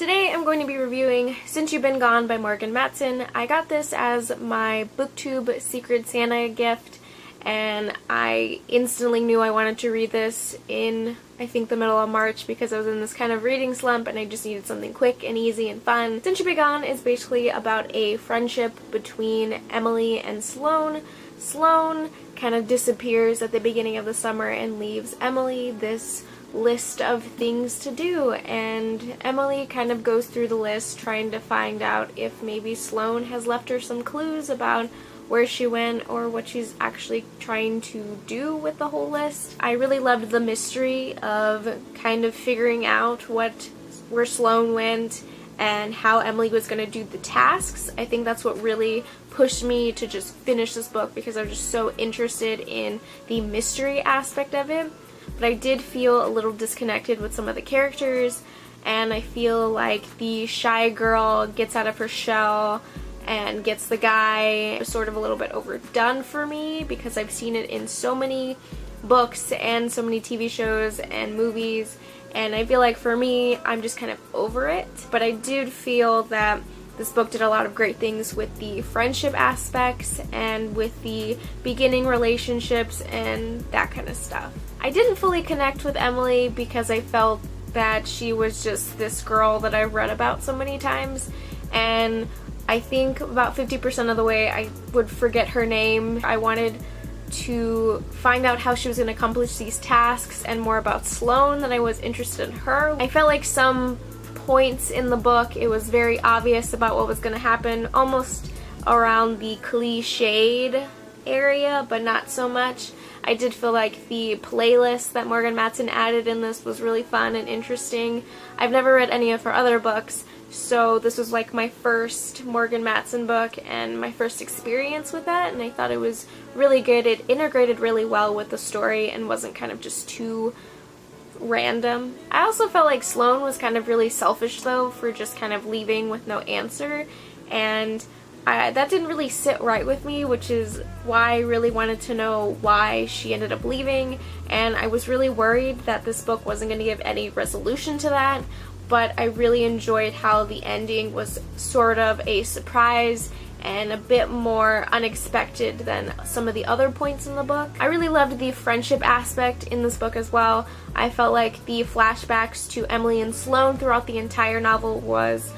Today I'm going to be reviewing Since You've Been Gone by Morgan Matson. I got this as my BookTube Secret Santa gift, and I instantly knew I wanted to read this in, I think, the middle of March because I was in this kind of reading slump and I just needed something quick and easy and fun. Since You've Been Gone is basically about a friendship between Emily and Sloane. Sloane kind of disappears at the beginning of the summer and leaves Emily this list of things to do, and Emily kind of goes through the list trying to find out if maybe Sloane has left her some clues about where she went or what she's actually trying to do with the whole list. I really loved the mystery of kind of figuring out where Sloane went and how Emily was going to do the tasks. I think that's what really pushed me to just finish this book because I was just so interested in the mystery aspect of it. But I did feel a little disconnected with some of the characters, and I feel like the shy girl gets out of her shell and gets the guy sort of a little bit overdone for me because I've seen it in so many books and so many TV shows and movies, and I feel like for me I'm just kind of over it. But I did feel that this book did a lot of great things with the friendship aspects and with the beginning relationships and that kind of stuff. I didn't fully connect with Emily because I felt that she was just this girl that I've read about so many times, and I think about 50% of the way I would forget her name. I wanted to find out how she was going to accomplish these tasks and more about Sloane than I was interested in her. I felt like some points in the book it was very obvious about what was going to happen, almost around the cliched area, but not so much. I did feel like the playlist that Morgan Matson added in this was really fun and interesting. I've never read any of her other books, so this was like my first Morgan Matson book and my first experience with that, and I thought it was really good. It integrated really well with the story and wasn't kind of just too random. I also felt like Sloane was kind of really selfish though for just kind of leaving with no answer, and that didn't really sit right with me, which is why I really wanted to know why she ended up leaving, and I was really worried that this book wasn't going to give any resolution to that, but I really enjoyed how the ending was sort of a surprise and a bit more unexpected than some of the other points in the book. I really loved the friendship aspect in this book as well. I felt like the flashbacks to Emily and Sloane throughout the entire novel was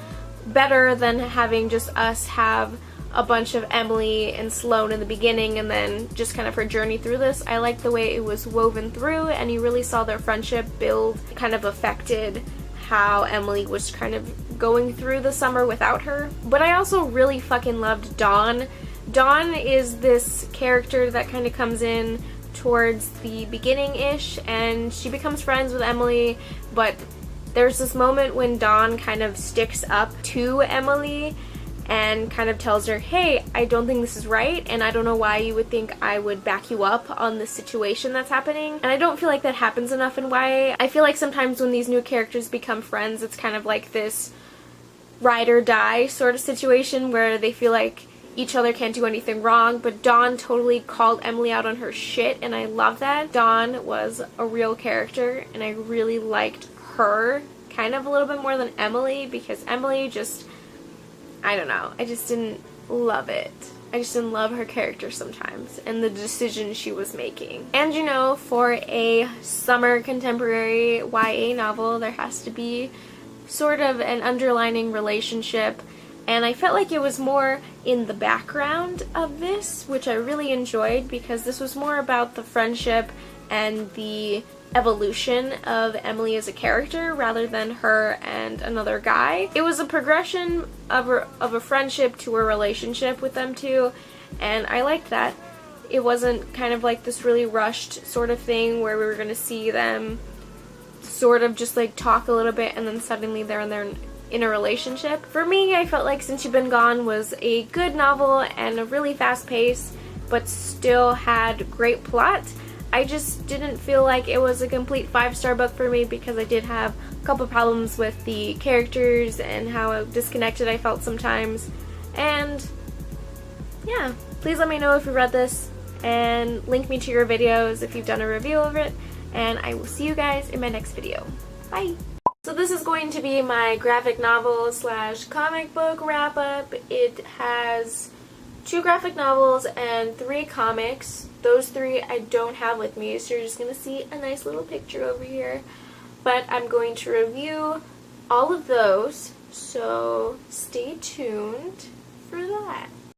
better than having just us have a bunch of Emily and Sloane in the beginning and then just kind of her journey through this. I liked the way it was woven through, and you really saw their friendship build. Kind of affected how Emily was kind of going through the summer without her. But I also really fucking loved Dawn. Dawn is this character that kind of comes in towards the beginning-ish, and she becomes friends with Emily, but there's this moment when Dawn kind of sticks up to Emily and kind of tells her, hey, I don't think this is right, and I don't know why you would think I would back you up on the situation that's happening. And I don't feel like that happens enough in YA. I feel like sometimes when these new characters become friends, it's kind of like this ride or die sort of situation where they feel like each other can't do anything wrong, but Dawn totally called Emily out on her shit, and I love that. Dawn was a real character, and I really liked her kind of a little bit more than Emily, because Emily just, I don't know, I just didn't love it. I just didn't love her character sometimes and the decisions she was making. And you know, for a summer contemporary YA novel, there has to be sort of an underlining relationship, and I felt like it was more in the background of this, which I really enjoyed because this was more about the friendship and the evolution of Emily as a character rather than her and another guy. It was a progression of a friendship to a relationship with them two, and I liked that. It wasn't kind of like this really rushed sort of thing where we were going to see them sort of just like talk a little bit and then suddenly they're in a relationship. For me, I felt like Since You've Been Gone was a good novel and a really fast pace, but still had great plot. I just didn't feel like it was a complete 5-star book for me because I did have a couple problems with the characters and how disconnected I felt sometimes. And yeah, please let me know if you read this and link me to your videos if you've done a review of it, and I will see you guys in my next video. Bye! So this is going to be my graphic novel slash comic book wrap up. It has 2 graphic novels and 3 comics. Those 3 I don't have with me, so you're just going to see a nice little picture over here. But I'm going to review all of those, so stay tuned for that.